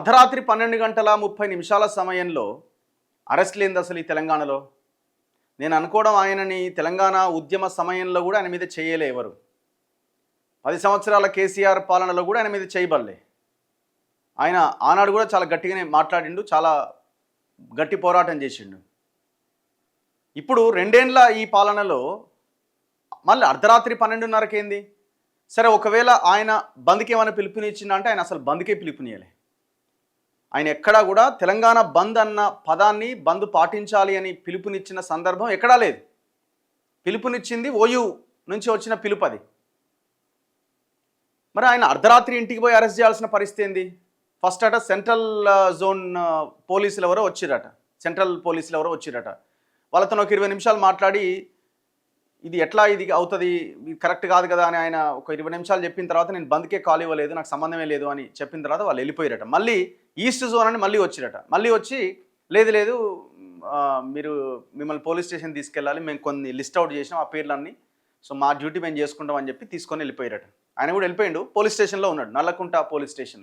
అర్ధరాత్రి 12 గంటల 30 నిమిషాల సమయంలో అరెస్ట్ లేనిది అసలు ఈ తెలంగాణలో. నేను అనుకోవడం ఆయనని తెలంగాణ ఉద్యమ సమయంలో కూడా ఆయన మీద చేయలే ఎవరు. 10 సంవత్సరాల కేసీఆర్ పాలనలో కూడా ఆయన మీద చేయబడలే. ఆయన ఆనాడు కూడా చాలా గట్టిగానే మాట్లాడిండు, చాలా గట్టి పోరాటం చేసిండు. ఇప్పుడు 2 ఏండ్ల ఈ పాలనలో మళ్ళీ అర్ధరాత్రి 12:30కి ఏంది? సరే, ఒకవేళ ఆయన బంద్కి ఏమైనా పిలుపునిచ్చిందా అంటే ఆయన అసలు బంద్కే పిలుపునియలే. ఆయన ఎక్కడా కూడా తెలంగాణ బంద్ అన్న పదాన్ని, బంద్ పాటించాలి అని పిలుపునిచ్చిన సందర్భం ఎక్కడా లేదు. పిలుపునిచ్చింది ఓయూ నుంచి వచ్చిన పిలుపు అది. మరి ఆయన అర్ధరాత్రి ఇంటికి పోయి అరెస్ట్ చేయాల్సిన పరిస్థితి ఏంది? ఫస్ట్ అట సెంట్రల్ జోన్ పోలీసులు ఎవరో వచ్చిరట, సెంట్రల్ పోలీసులు ఎవరో వచ్చిరట. వాళ్ళతో ఒక 20 నిమిషాలు మాట్లాడి ఇది ఎట్లా ఇది అవుతుంది, ఇది కరెక్ట్ కాదు కదా అని ఆయన ఒక 20 నిమిషాలు చెప్పిన తర్వాత నేను బంద్కే కాల్ ఇవ్వలేదు, నాకు సంబంధమే లేదు అని చెప్పిన తర్వాత వాళ్ళు వెళ్ళిపోయారట. మళ్ళీ ఈస్ట్ జోన్ అని మళ్ళీ వచ్చిరట. మళ్ళీ వచ్చి లేదు లేదు మీరు మిమ్మల్ని పోలీస్ స్టేషన్ తీసుకెళ్ళాలి, మేము కొన్ని లిస్ట్ అవుట్ చేసినాం ఆ పేర్లన్నీ, సో మా డ్యూటీ మేము చేసుకుంటాం అని చెప్పి తీసుకొని వెళ్ళిపోయారట. ఆయన కూడా వెళ్ళిపోయిండు, పోలీస్ స్టేషన్లో ఉన్నాడు, నల్లకుంట పోలీస్ స్టేషన్లో.